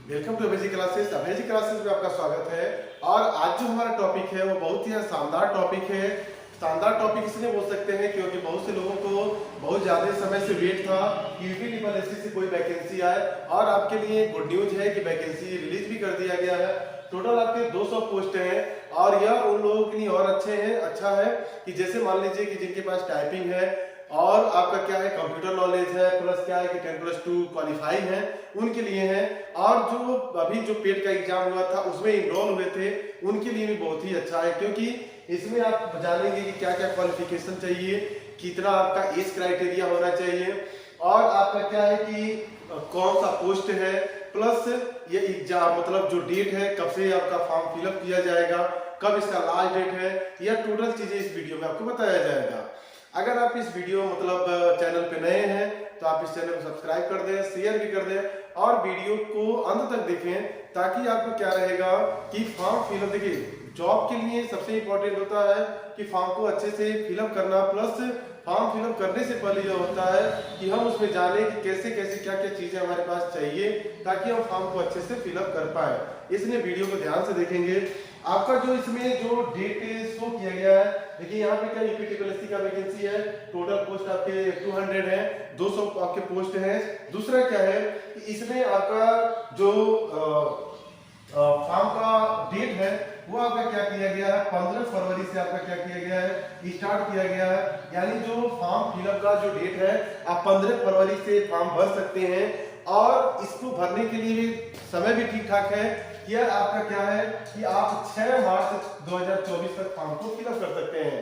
Welcome to Abheji classes. Abheji classes में आपका स्वागत है। और आज जो हमारा टॉपिक है वो बहुत ही शानदार टॉपिक है। शानदार टॉपिक इसलिए बोल सकते हैं क्योंकि बहुत से लोगों को बहुत ज्यादा समय से वेट था कि यूपी ट्रिपल एससी से कोई वैकेंसी आए, और आपके लिए गुड न्यूज है कि वैकेंसी रिलीज भी कर दिया गया है। टोटल आपके 200 पोस्ट हैं, और यह उन लोगों के लिए और अच्छा है कि जैसे मान लीजिए कि जिनके पास टाइपिंग है और आपका क्या है कंप्यूटर नॉलेज है, प्लस क्या है कि 10+2 क्वालिफाई है, उनके लिए है। और जो अभी जो पेड का एग्जाम हुआ था उसमें इनरोल हुए थे उनके लिए भी बहुत ही अच्छा है, क्योंकि इसमें आप जानेंगे कि क्या क्या क्वालिफिकेशन चाहिए, कितना आपका एज क्राइटेरिया होना चाहिए, और आपका क्या है कि कौन सा पोस्ट है, प्लस ये एग्जाम मतलब जो डेट है कब से आपका फॉर्म फिलअप किया जाएगा, कब इसका लास्ट डेट है, यह टोटल चीजें इस वीडियो में आपको बताया जाएगा। अगर आप इस वीडियो मतलब चैनल पे नए हैं तो आप इस चैनल को सब्सक्राइब कर दें, शेयर भी कर दें, और वीडियो को अंत तक देखें, ताकि आपको क्या रहेगा कि फॉर्म फिलअप, देखिए जॉब के लिए सबसे इंपॉर्टेंट होता है कि फॉर्म को अच्छे से फिलअप करना, प्लस फॉर्म फिलअप करने से पहले यह होता है कि हम उसमें जाने कि कैसे कैसे क्या क्या चीजें हमारे पास चाहिए ताकि हम फॉर्म को अच्छे से फिलअप कर पाए। इसलिए वीडियो को ध्यान से देखेंगे। आपका जो इसमें जो डेट शो किया गया है, देखिए यहाँ पे क्या यूपी ट्रिपल एससी का वैकेंसी है, टोटल पोस्ट आपके 200 है, 200 आपके पोस्ट हैं। दूसरा क्या है कि इसमें आपका जो फॉर्म का डेट है वो आपका क्या किया गया है, 15 फरवरी से आपका क्या किया गया है, स्टार्ट किया गया है। यानी जो फॉर्म फिलअप का जो डेट है आप 15 फरवरी से फॉर्म भर सकते हैं, और इसको भरने के लिए भी समय भी ठीक ठाक है। यह आपका क्या है कि आप 6 मार्च 2024 तक फॉर्म को फिलअप कर सकते हैं।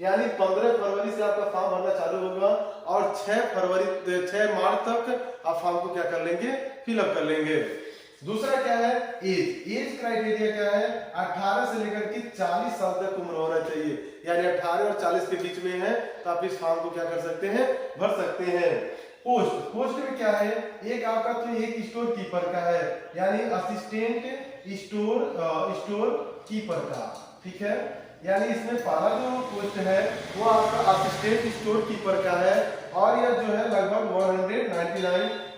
यानी 15 फरवरी से आपका फॉर्म भरना चालू होगा, और 6 मार्च तक आप फॉर्म को क्या कर लेंगे, फिलअप कर लेंगे। दूसरा क्या है, एज क्राइटेरिया क्या है, 18 से लेकर के 40 साल तक उम्र होना चाहिए। यानी 18 और 40 के बीच में है तो आप इस फॉर्म को क्या कर सकते हैं, भर सकते हैं। पोस्ट में क्या है, एक आपका तो एक स्टोर कीपर का है, यानी असिस्टेंट स्टोर कीपर का, ठीक है। यानी इसमें पहला जो पोस्ट है वो आपका असिस्टेंट स्टोर कीपर का है, और यह जो है लगभग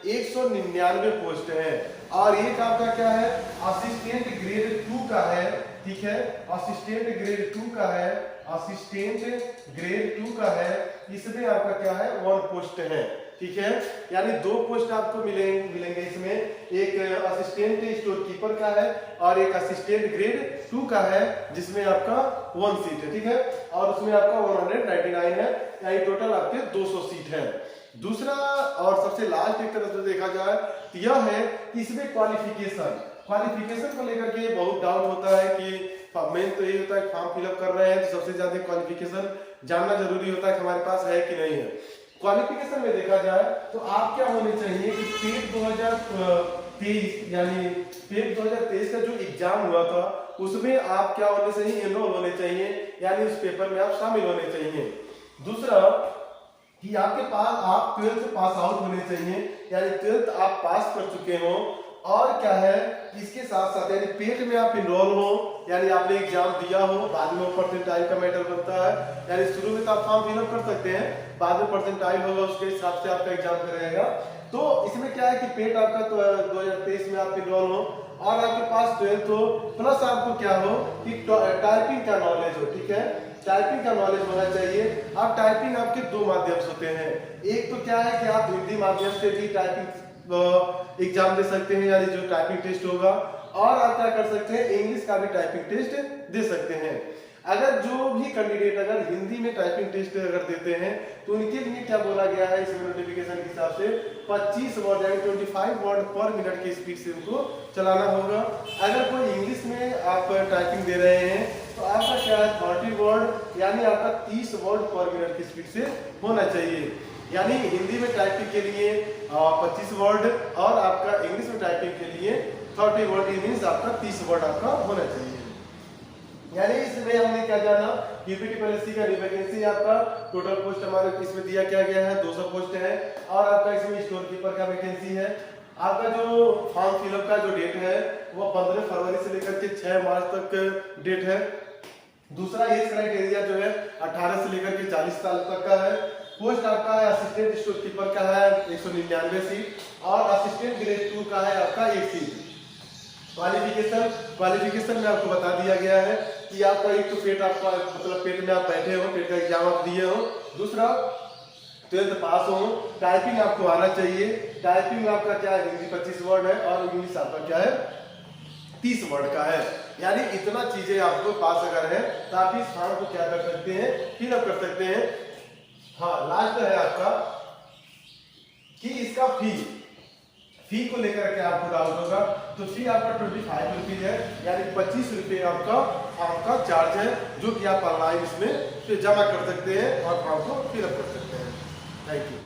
199 पोस्ट है। और एक आपका क्या है, असिस्टेंट ग्रेड 2 का है, ठीक है, असिस्टेंट ग्रेड 2 का है, असिस्टेंट ग्रेड 2 का है। इसमें आपका क्या है, 1 पोस्ट है, ठीक है। यानी 2 पोस्ट आपको मिलेंगे इसमें, एक असिस्टेंट स्टोर कीपर का है और एक असिस्टेंट ग्रेड 2 का है, जिसमें आपका 1 सीट है, ठीक है, और उसमें आपका 199 है, यानी टोटल आपके 200 सीट है। दूसरा और सबसे लास्ट एक तरह से देखा जाए तो यह है कि इसमें क्वालिफिकेशन को लेकर के बहुत डाउट होता है कि मेन तो यही होता है फॉर्म फिलअप कर रहे हैं तो सबसे ज्यादा क्वालिफिकेशन जानना जरूरी होता है कि हमारे पास है कि नहीं है। क्वालिफिकेशन में देखा जाए तो आप क्या होने चाहिए कि पेट 2023 यानी पेट 2023 का जो एग्जाम हुआ था उसमें आप क्या होने चाहिए, एनरोल होने चाहिए, यानी उस पेपर में आप शामिल होने चाहिए। दूसरा कि आपके पास आप 12th पास आउट होने चाहिए, यानी 12th आप पास कर चुके हो। और क्या है, इसके साथ साथ यानी पेट में आप इनरोल हो, यानी आपने एग्जाम दिया हो, बाद में परसेंटाइल का मैटर बनता है। यानी शुरू में तो आप फॉर्म फिलअप कर सकते हैं, बाद में परसेंटाइल होगा उसके हिसाब से आपका एग्जाम रहेगा। तो इसमें क्या है कि पेट आपका तो 2023 में आप इनरोल हो, और आपके पास 12th हो, प्लस आपको क्या हो कि टाइपिंग का नॉलेज हो, ठीक है, टाइपिंग का नॉलेज होना चाहिए। अब टाइपिंग आपके 2 माध्यम से होते हैं, एक तो क्या है कि आप हिंदी माध्यम से भी टाइपिंग एग्जाम दे सकते हैं, यानी जो टाइपिंग टेस्ट होगा, और आप क्या कर सकते हैं, इंग्लिश का भी टाइपिंग टेस्ट दे सकते हैं। अगर जो भी कैंडिडेट अगर हिंदी में टाइपिंग टेस्ट अगर देते हैं तो उनके लिए क्या बोला गया है इसमें नोटिफिकेशन के हिसाब से 25 वर्ड यानी 25 वर्ड पर मिनट की स्पीड से उनको चलाना होगा। अगर कोई इंग्लिश में आप टाइपिंग दे रहे हैं तो आपका क्या है 30 वर्ड यानी आपका 30 वर्ड पर मिनट की स्पीड से होना चाहिए। यानी हिंदी में टाइपिंग के लिए 25 वर्ड और आपका इंग्लिश में टाइपिंग के लिए 30 वर्ड, मीन्स आपका 30 वर्ड आपका होना चाहिए। यानी इसमें हमने क्या जाना, यूपी ट्रिपल एससी का वैकेंसी आपका टोटल पोस्ट हमारे इसमें दिया क्या गया है 200 पोस्ट है, और आपका इसमें स्टोर कीपर का वैकेंसी है। आपका जो फॉर्म फिलअप का जो डेट है वो 15 फरवरी से लेकर के 6 मार्च तक डेट है। दूसरा एज क्राइटेरिया जो है 18 से लेकर के 40 साल तक का है। पोस्ट आपका है असिस्टेंट स्टोर कीपर का है 199 सीट, और असिस्टेंट ग्रेड 2 का है आपका 1 सीट। क्वालिफिकेशन में आपको बता दिया गया है कि आपका एक तो पेट आपका मतलब पेट में आप बैठे हो, पेट का एग्जाम आप दिए हो, दूसरा 12th पास हो, टाइपिंग आपको आना चाहिए। टाइपिंग में आपका क्या है, हिंदी 25 वर्ड है और इंग्लिश आपका क्या है 30 वर्ड का है। यानी इतना चीजें आपको पास अगर है तो आप इस फॉर्म को क्या कर सकते हैं, फिलअप कर सकते हैं। हाँ, लास्ट है आपका कि इसका फी को लेकर के आपको डाउट होगा, तो फी आपका 25 रुपीज है, यानी 25 रुपये आपका फॉर्म का चार्ज है, जो कि आप ऑनलाइन इसमें जमा कर सकते हैं और फॉर्म को फिलअप कर सकते हैं। Thank you.